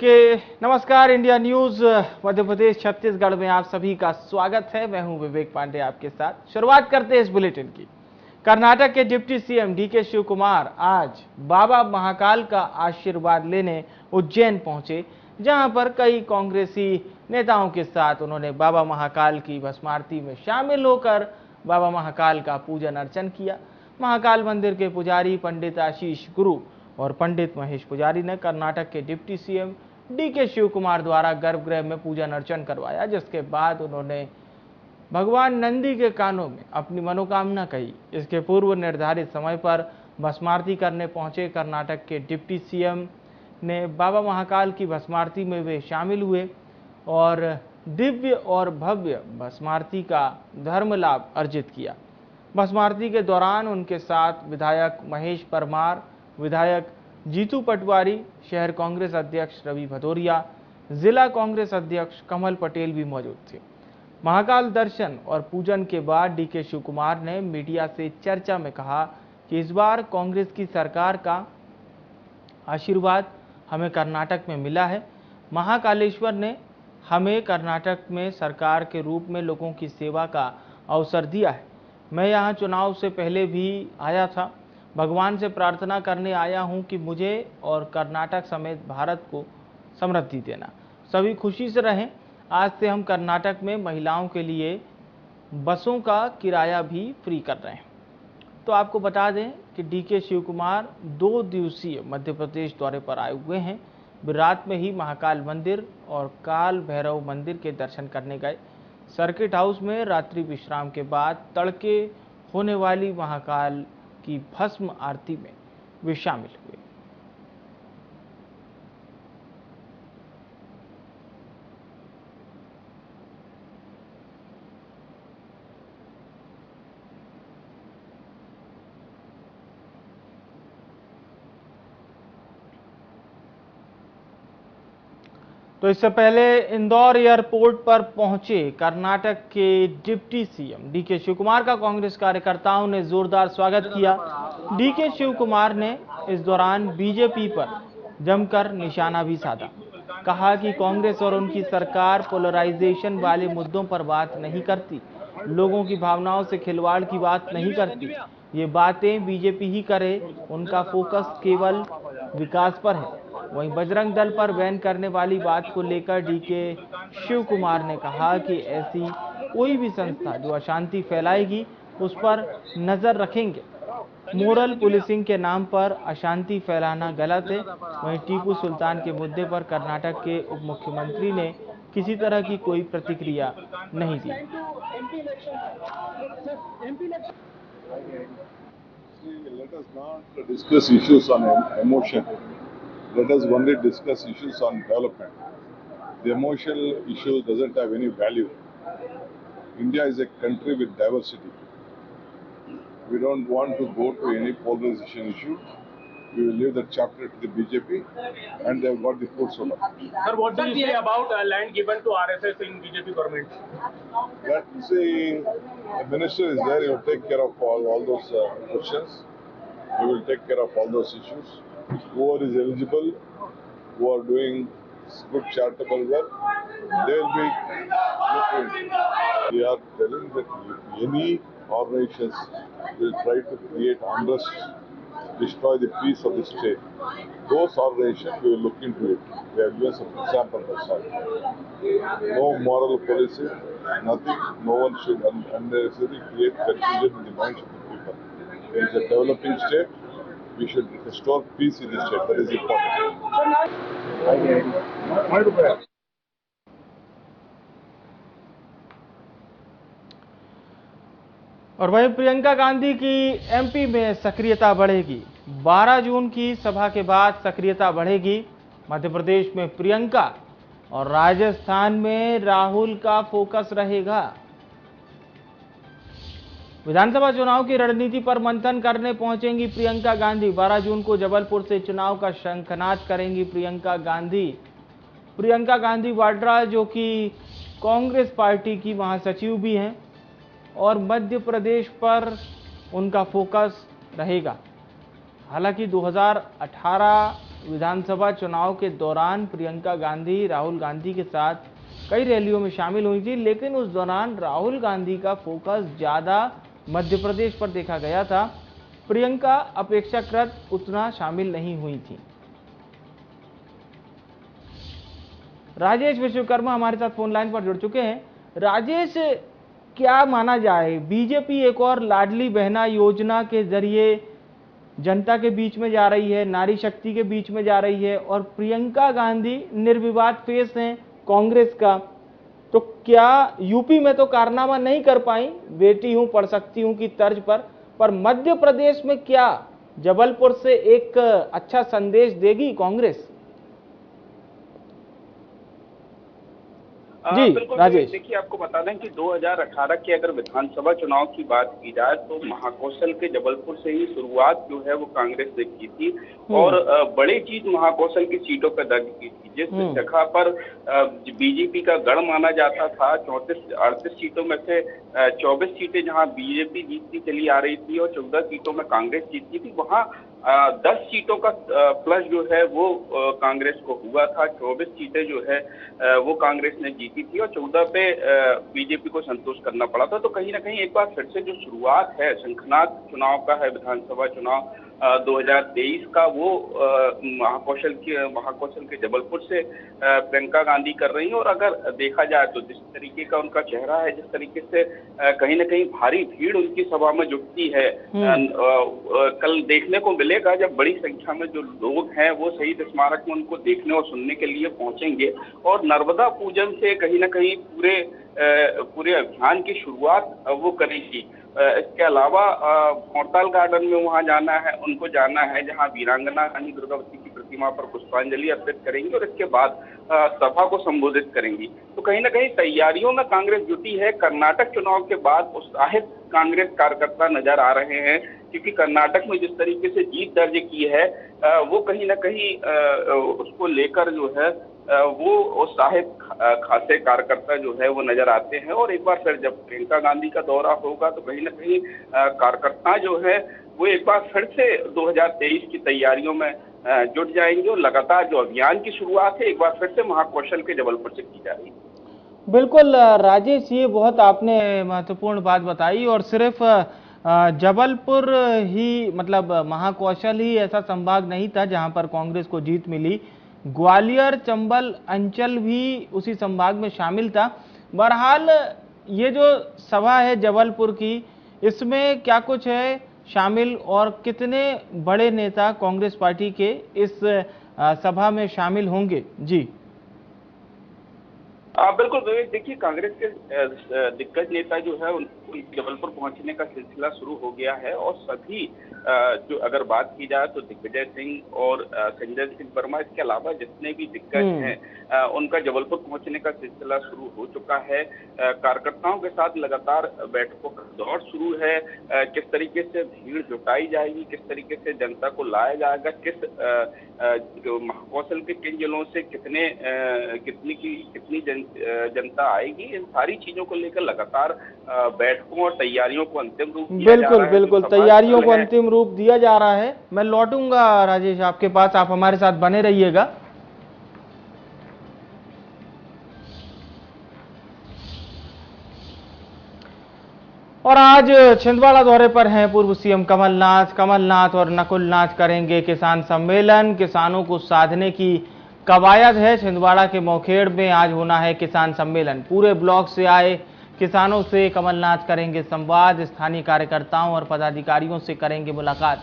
Okay, नमस्कार। India news Madhya Pradesh Chhattisgarh में आप सभी का स्वागत है। मैं हूं विवेक पांडे आपके साथ। शुरुआत करते हैं इस बुलेटिन की। कर्नाटक के deputy CM DK Shiv Kumar आज बाबा महाकाल का आशीर्वाद लेने उज्जैन पहुंचे, जहां पर कई कांग्रेसी नेताओं के साथ उन्होंने बाबा महाकाल की भस्मारती में शामिल होकर बाबा महाकाल का पूजन अर्चन किया। महाकाल मंदिर के पुजारी पंडित आशीष गुरु और पंडित महेश पुजारी ने कर्नाटक के deputy CM DK Shiv Kumar द्वारा गर्भगृह में पूजन अर्चन करवाया, जिसके बाद उन्होंने भगवान नंदी के कानों में अपनी मनोकामना कही। इसके पूर्व निर्धारित समय पर भस्मारती करने पहुंचे कर्नाटक के डिप्टी सीएम ने बाबा महाकाल की भस्मारती में वे शामिल हुए और दिव्य और भव्य भस्मारती का धर्म लाभ अर्जित किया। भस्मारती के दौरान उनके साथ विधायक महेश परमार, विधायक जीतू पटवारी, शहर कांग्रेस अध्यक्ष रवि भदौरिया, जिला कांग्रेस अध्यक्ष कमल पटेल भी मौजूद थे। महाकाल दर्शन और पूजन के बाद डीके शिव कुमार ने मीडिया से चर्चा में कहा कि इस बार कांग्रेस की सरकार का आशीर्वाद हमें कर्नाटक में मिला है। महाकालेश्वर ने हमें कर्नाटक में सरकार के रूप में लोगों की सेवा का अवसर दिया है। मैं यहाँ चुनाव से पहले भी आया था। भगवान से प्रार्थना करने आया हूँ कि मुझे और कर्नाटक समेत भारत को समृद्धि देना। सभी खुशी से रहें। आज से हम कर्नाटक में महिलाओं के लिए बसों का किराया भी फ्री कर रहे हैं। तो आपको बता दें कि डीके शिव कुमार 2 दिवसीय मध्य प्रदेश दौरे पर आए हुए हैं। वे रात में ही महाकाल मंदिर और काल भैरव मंदिर के दर्शन करने गए। सर्किट हाउस में रात्रि विश्राम के बाद तड़के होने वाली महाकाल की भस्म आरती में वे शामिल हुए। तो इससे पहले इंदौर एयरपोर्ट पर पहुंचे कर्नाटक के deputy CM DK Shiv Kumar का कांग्रेस कार्यकर्ताओं ने जोरदार स्वागत किया। डीके शिव कुमार ने इस दौरान बीजेपी पर जमकर निशाना भी साधा। कहा कि कांग्रेस और उनकी सरकार पोलराइजेशन वाले मुद्दों पर बात नहीं करती, लोगों की भावनाओं से खिलवाड़ की बात नहीं करती। ये बातें बीजेपी ही करे, उनका फोकस केवल विकास पर है। वहीं बजरंग दल पर बैन करने वाली बात को लेकर डीके शिव कुमार ने कहा कि ऐसी कोई भी संस्था जो अशांति फैलाएगी उस पर नजर रखेंगे। मोरल पुलिसिंग के नाम पर अशांति फैलाना गलत है। वहीं टीपू सुल्तान के मुद्दे पर कर्नाटक के उप मुख्यमंत्री ने किसी तरह की कोई प्रतिक्रिया नहीं दी। Let us not discuss issues on emotion. Let us only discuss issues on development. The emotional issue doesn't have any value. India is a country with diversity. We don't want to go to any polarization issue. We will leave the chapter to the BJP, and they have got the fruits of it. Sir, what do you say about land given to RSS in BJP government? Let's say the minister is there, he will take care of all those questions. He will take care of all those issues. Whoever is eligible, who are doing good charitable work, they will be looking. We are telling that any organizations will try to create unrest, destroy the peace of the state. Those organizations, we will look into it. We have given some examples of that. No moral policy, nothing. No one should unnecessarily create confusion in the minds of the people. It is a developing state. We should restore peace in the state. That is important. और वहीं प्रियंका गांधी की MP में सक्रियता बढ़ेगी। 12 जून की सभा के बाद सक्रियता बढ़ेगी। मध्य प्रदेश में प्रियंका और राजस्थान में राहुल का फोकस रहेगा। विधानसभा चुनाव की रणनीति पर मंथन करने पहुंचेंगी प्रियंका गांधी। 12 जून को जबलपुर से चुनाव का शंखनाद करेंगी प्रियंका गांधी। प्रियंका गांधी वाड्रा, जो कि कांग्रेस पार्टी की महासचिव भी हैं, और मध्य प्रदेश पर उनका फोकस रहेगा। हालांकि 2018 विधानसभा चुनाव के दौरान प्रियंका गांधी राहुल गांधी के साथ कई रैलियों में शामिल हुई थी, लेकिन उस दौरान राहुल गांधी का फोकस ज्यादा मध्य प्रदेश पर देखा गया था। प्रियंका अपेक्षाकृत उतना शामिल नहीं हुई थी। राजेश विश्वकर्मा हमारे साथ फोन लाइन पर जुड़ चुके हैं। राजेश, क्या माना जाए, बीजेपी एक और लाडली बहना योजना के जरिए जनता के बीच में जा रही है, नारी शक्ति के बीच में जा रही है, और प्रियंका गांधी निर्विवाद फेस हैं कांग्रेस का, तो क्या यूपी में तो कारनामा नहीं कर पाई, बेटी हूं पढ़ सकती हूं की तर्ज पर मध्य प्रदेश में क्या जबलपुर से एक अच्छा संदेश देगी कांग्रेस? जी बिल्कुल राजेश। देखिए, आपको बता दें कि 2018 के अगर विधानसभा चुनाव की बात की जाए तो महाकौशल के जबलपुर से ही शुरुआत जो है वो कांग्रेस ने की थी और बड़ी चीज महाकौशल की सीटों पर दर्ज की थी। जिस जगह पर बीजेपी का गढ़ माना जाता था, 38 सीटों में से 24 सीटें जहां बीजेपी जीतती चली आ रही थी और 14 सीटों में कांग्रेस जीतती थी, वहां 10 सीटों का प्लस जो है वो कांग्रेस को हुआ था। 24 सीटें जो है वो कांग्रेस ने जीती थी और 14 पे बीजेपी को संतोष करना पड़ा था। तो कहीं ना कहीं एक बार फिर से जो शुरुआत है शंखनाद चुनाव का है, विधानसभा चुनाव 2023 का, वो महाकौशल के जबलपुर से प्रियंका गांधी कर रही हैं। और अगर देखा जाए तो जिस तरीके का उनका चेहरा है, जिस तरीके से कहीं ना कहीं भारी भीड़ उनकी सभा में जुटती है, कल देखने को मिलेगा जब बड़ी संख्या में जो लोग हैं वो शहीद स्मारक में उनको देखने और सुनने के लिए पहुंचेंगे और नर्मदा पूजन से कहीं ना कहीं पूरे अभियान की शुरुआत वो करेगी। इसके अलावा भौरताल गार्डन में वहां जाना है, उनको जाना है जहां वीरांगना रानी दुर्गावती की प्रतिमा पर पुष्पांजलि अर्पित करेंगी और इसके बाद सभा को संबोधित करेंगी। तो कहीं ना कहीं तैयारियों में कांग्रेस जुटी है। कर्नाटक चुनाव के बाद उत्साहित कांग्रेस कार्यकर्ता नजर आ रहे हैं, क्योंकि कर्नाटक में जिस तरीके से जीत दर्ज की है वो कहीं ना कहीं उसको लेकर जो है वो उत्साहित खासे कार्यकर्ता जो है वो नजर आते हैं। और एक बार फिर जब प्रियंका गांधी का दौरा होगा तो कहीं ना कहीं कार्यकर्ता जो है वो एक बार फिर से 2023 की तैयारियों में जुट जाएंगे और लगातार जो अभियान की शुरुआत है एक बार फिर से महाकौशल के जबलपुर से की जा रही है। बिल्कुल राजेश, ये बहुत आपने महत्वपूर्ण बात बताई, और सिर्फ जबलपुर ही मतलब महाकौशल ही ऐसा संभाग नहीं था जहां पर कांग्रेस को जीत मिली, ग्वालियर चंबल अंचल भी उसी संभाग में शामिल था। बहरहाल ये जो सभा है जबलपुर की, इसमें क्या कुछ है शामिल और कितने बड़े नेता कांग्रेस पार्टी के इस सभा में शामिल होंगे? जी बिल्कुल विवेक, देखिए कांग्रेस के दिग्गज नेता जो है उनको जबलपुर पहुंचने का सिलसिला शुरू हो गया है और सभी जो अगर बात की जाए तो दिग्विजय सिंह और संजय सिंह वर्मा, इसके अलावा जितने भी दिग्गज हैं उनका जबलपुर पहुंचने का सिलसिला शुरू हो चुका है। कार्यकर्ताओं के साथ लगातार बैठकों का दौर शुरू है। किस तरीके से भीड़ जुटाई जाएगी, किस तरीके से जनता को लाया जाएगा, किस महाकौशल के किन जिलों से कितनी जनता आएगी, इन सारी चीजों को लेकर लगातार बैठकों और तैयारियों को अंतिम रूप दिया जा रहा है। बिल्कुल तैयारियों को अंतिम रूप दिया जा रहा है। मैं लौटूंगा राजेश आपके पास, आप हमारे साथ बने रहिएगा। और आज छिंदवाड़ा दौरे पर हैं पूर्व सीएम कमलनाथ और नकुलनाथ करेंगे किसान सम्मेलन। किसानों को साधने की कवायद है। छिंदवाड़ा के मोखेड़ में आज होना है किसान सम्मेलन। पूरे ब्लॉक से आए किसानों से कमलनाथ करेंगे संवाद, स्थानीय कार्यकर्ताओं और पदाधिकारियों से करेंगे मुलाकात।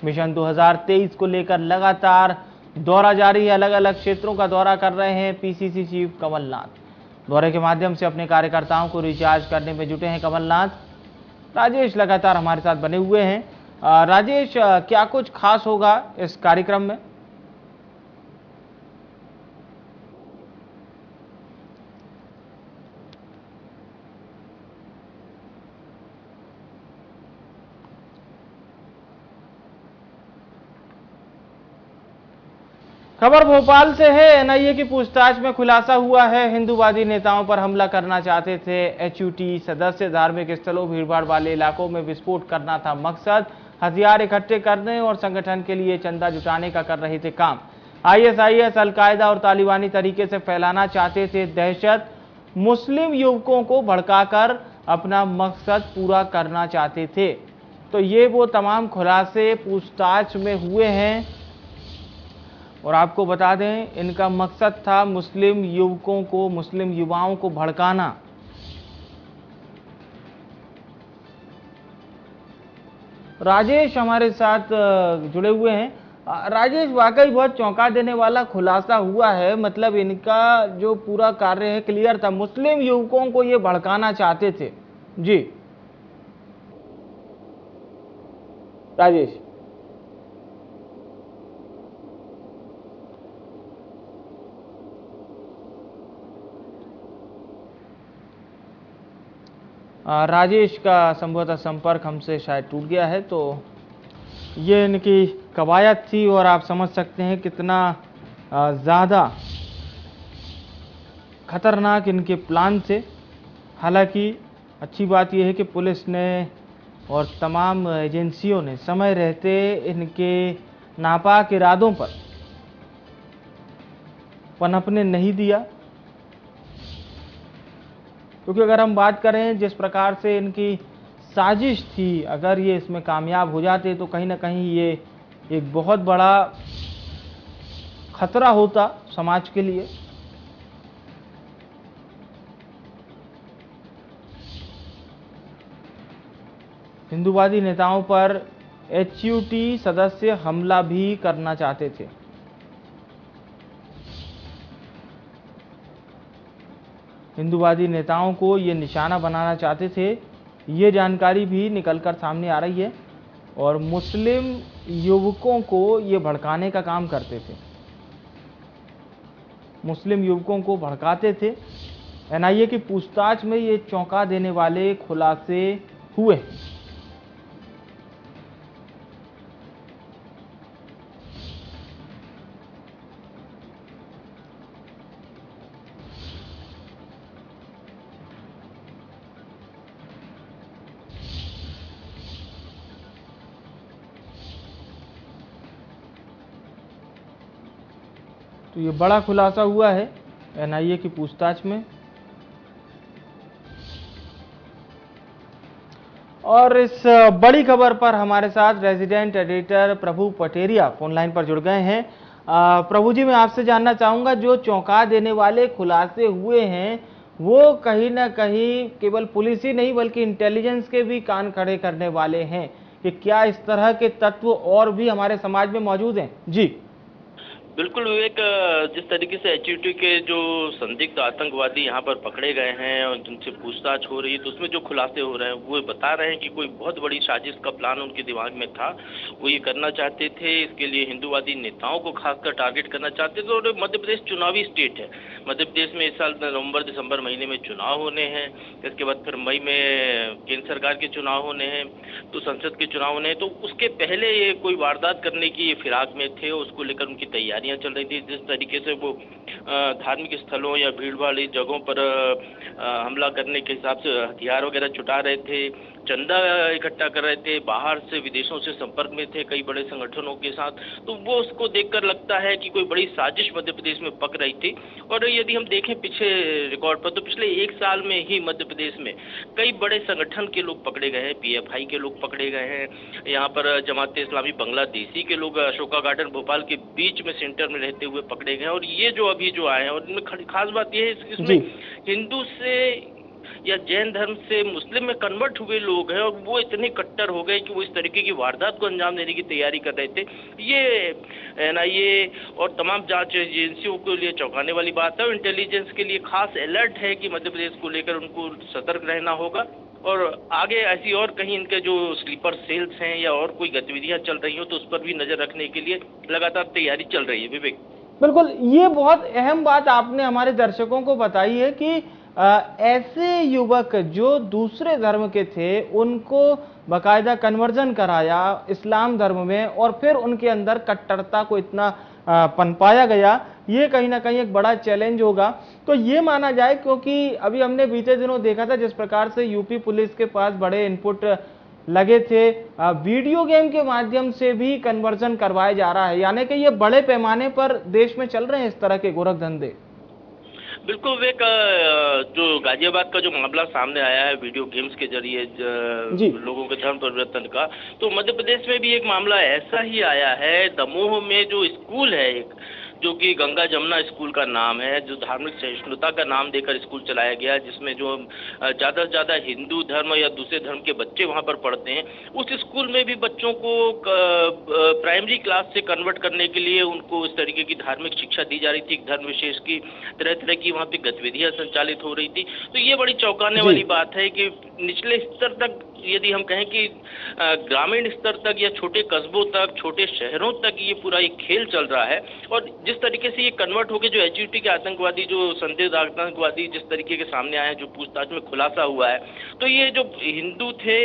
मिशन 2023 को लेकर लगातार दौरा जारी है। अलग अलग क्षेत्रों का दौरा कर रहे हैं पीसीसी चीफ कमलनाथ। दौरे के माध्यम से अपने कार्यकर्ताओं को रिचार्ज करने में जुटे हैं कमलनाथ। राजेश लगातार हमारे साथ बने हुए हैं। राजेश, क्या कुछ खास होगा इस कार्यक्रम में? खबर भोपाल से है। एनआईए की पूछताछ में खुलासा हुआ है हिंदूवादी नेताओं पर हमला करना चाहते थे एचयूटी सदस्य। धार्मिक स्थलों, भीड़भाड़ वाले इलाकों में विस्फोट करना था मकसद। हथियार इकट्ठे करने और संगठन के लिए चंदा जुटाने का कर रहे थे काम। आईएसआईएस, अलकायदा और तालिबानी तरीके से फैलाना चाहते थे दहशत, मुस्लिम युवकों को भड़काकर अपना मकसद पूरा करना चाहते थे। तो ये वो तमाम खुलासे पूछताछ में हुए हैं और आपको बता दें इनका मकसद था मुस्लिम युवकों को, मुस्लिम युवाओं को भड़काना। राजेश हमारे साथ जुड़े हुए हैं। राजेश, वाकई बहुत चौंका देने वाला खुलासा हुआ है। मतलब इनका जो पूरा कार्य है क्लियर था, मुस्लिम युवकों को ये भड़काना चाहते थे। जी राजेश। राजेश का संभवतः संपर्क हमसे शायद टूट गया है। तो ये इनकी कवायद थी और आप समझ सकते हैं कितना ज़्यादा खतरनाक इनके प्लान थे। हालांकि अच्छी बात यह है कि पुलिस ने और तमाम एजेंसियों ने समय रहते इनके नापाक इरादों पर पनपने नहीं दिया, क्योंकि अगर हम बात करें जिस प्रकार से इनकी साजिश थी, अगर ये इसमें कामयाब हो जाते तो कहीं ना कहीं ये एक बहुत बड़ा खतरा होता समाज के लिए। हिंदूवादी नेताओं पर HUT सदस्य हमला भी करना चाहते थे। हिंदूवादी नेताओं को ये निशाना बनाना चाहते थे, ये जानकारी भी निकलकर सामने आ रही है। और मुस्लिम युवकों को ये भड़काने का काम करते थे, मुस्लिम युवकों को भड़काते थे। NIA की पूछताछ में ये चौंका देने वाले खुलासे हुए। तो ये बड़ा खुलासा हुआ है NIA की पूछताछ में। और इस बड़ी खबर पर हमारे साथ रेजिडेंट एडिटर प्रभु पटेरिया फोन लाइन पर जुड़ गए हैं। प्रभु जी, मैं आपसे जानना चाहूंगा, जो चौंका देने वाले खुलासे हुए हैं वो कहीं ना कहीं केवल पुलिस ही नहीं बल्कि इंटेलिजेंस के भी कान खड़े करने वाले हैं कि क्या इस तरह के तत्व और भी हमारे समाज में मौजूद हैं? जी बिल्कुल विवेक, जिस तरीके से HUT के जो संदिग्ध आतंकवादी यहाँ पर पकड़े गए हैं और जिनसे पूछताछ हो रही है, तो उसमें जो खुलासे हो रहे हैं वो बता रहे हैं कि कोई बहुत बड़ी साजिश का प्लान उनके दिमाग में था। वो ये करना चाहते थे, इसके लिए हिंदूवादी नेताओं को खासकर टारगेट करना चाहते थे। और मध्य प्रदेश चुनावी स्टेट है। मध्य प्रदेश में इस साल नवंबर दिसंबर महीने में चुनाव होने हैं, इसके बाद फिर मई में केंद्र सरकार के चुनाव होने हैं, तो संसद के चुनाव होने हैं। तो उसके पहले ये कोई वारदात करने की फिराक में थे, उसको लेकर उनकी तैयारियां चल रही थी। जिस तरीके से वो धार्मिक स्थलों या भीड़ वाली जगहों पर हमला करने के हिसाब से हथियार वगैरह जुटा रहे थे, चंदा इकट्ठा कर रहे थे, बाहर से विदेशों से संपर्क में थे कई बड़े संगठनों के साथ। तो वो उसको देखकर लगता है कि कोई बड़ी साजिश मध्य प्रदेश में पक रही थी। और यदि हम देखें पीछे रिकॉर्ड पर, तो पिछले 1 साल में ही मध्य प्रदेश में कई बड़े संगठन के लोग पकड़े गए हैं, PFI के लोग पकड़े गए हैं, यहाँ पर जमात इस्लामी बांग्लादेशी के लोग अशोका गार्डन भोपाल के बीच में सेंटर में रहते हुए पकड़े गए हैं। और ये जो अभी जो आए हैं, और इनमें खास बात यह है इसमें हिंदू से या जैन धर्म से मुस्लिम में कन्वर्ट हुए लोग हैं, और वो इतने कट्टर हो गए कि वो इस तरीके की वारदात को अंजाम देने की तैयारी कर रहे थे। ये NIA और तमाम जांच एजेंसियों के लिए चौंकाने वाली बात है। और इंटेलिजेंस के लिए खास अलर्ट है कि मध्य प्रदेश को लेकर उनको सतर्क रहना होगा। और आगे ऐसी और कहीं इनके जो स्लीपर सेल्स हैं या और कोई गतिविधियां चल रही हो तो उस पर भी नजर रखने के लिए लगातार तैयारी चल रही है। विवेक, बिल्कुल, ये बहुत अहम बात आपने हमारे दर्शकों को बताई है कि ऐसे युवक जो दूसरे धर्म के थे उनको बाकायदा कन्वर्जन कराया इस्लाम धर्म में, और फिर उनके अंदर कट्टरता को इतना पनपाया गया, ये कहीं ना कहीं एक बड़ा चैलेंज होगा। तो ये माना जाए, क्योंकि अभी हमने बीते दिनों देखा था जिस प्रकार से यूपी पुलिस के पास बड़े इनपुट लगे थे, वीडियो गेम के माध्यम से भी कन्वर्जन करवाया जा रहा है, यानी कि ये बड़े पैमाने पर देश में चल रहे हैं इस तरह के गोरख धंधे। बिल्कुल विवेक, जो गाजियाबाद का जो मामला सामने आया है वीडियो गेम्स के जरिए लोगों के धर्म परिवर्तन का, तो मध्य प्रदेश में भी एक मामला ऐसा ही आया है। दमोह में जो स्कूल है एक, जो कि गंगा जमुना स्कूल का नाम है, जो धार्मिक सहिष्णुता का नाम देकर स्कूल चलाया गया, जिसमें जो ज़्यादा से ज़्यादा हिंदू धर्म या दूसरे धर्म के बच्चे वहाँ पर पढ़ते हैं, उस स्कूल में भी बच्चों को प्राइमरी क्लास से कन्वर्ट करने के लिए उनको इस तरीके की धार्मिक शिक्षा दी जा रही थी। धर्म विशेष की तरह तरह की वहाँ पे गतिविधियाँ संचालित हो रही थी। तो ये बड़ी चौंकाने वाली बात है कि निचले स्तर तक, यदि हम कहें कि ग्रामीण स्तर तक या छोटे कस्बों तक, छोटे शहरों तक ये पूरा एक खेल चल रहा है। और जिस तरीके से ये कन्वर्ट होकर जो एचयूटी के आतंकवादी, जो संदिग्ध आतंकवादी जिस तरीके के सामने आए हैं, जो पूछताछ में खुलासा हुआ है, तो ये जो हिंदू थे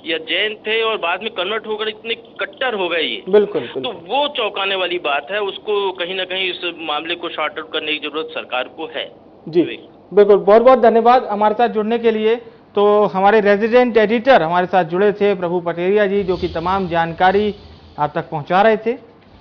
या जैन थे और बाद में कन्वर्ट होकर इतने कट्टर हो गए ये, बिल्कुल। तो वो चौंकाने वाली बात है। उसको कहीं ना कहीं इस मामले को शॉर्ट आउट करने की जरूरत सरकार को है। जी बिल्कुल, बहुत बहुत धन्यवाद हमारे साथ जुड़ने के लिए। तो हमारे रेजिडेंट एडिटर हमारे साथ जुड़े थे प्रभु पटेरिया जी, जो कि तमाम जानकारी आप तक पहुंचा रहे थे।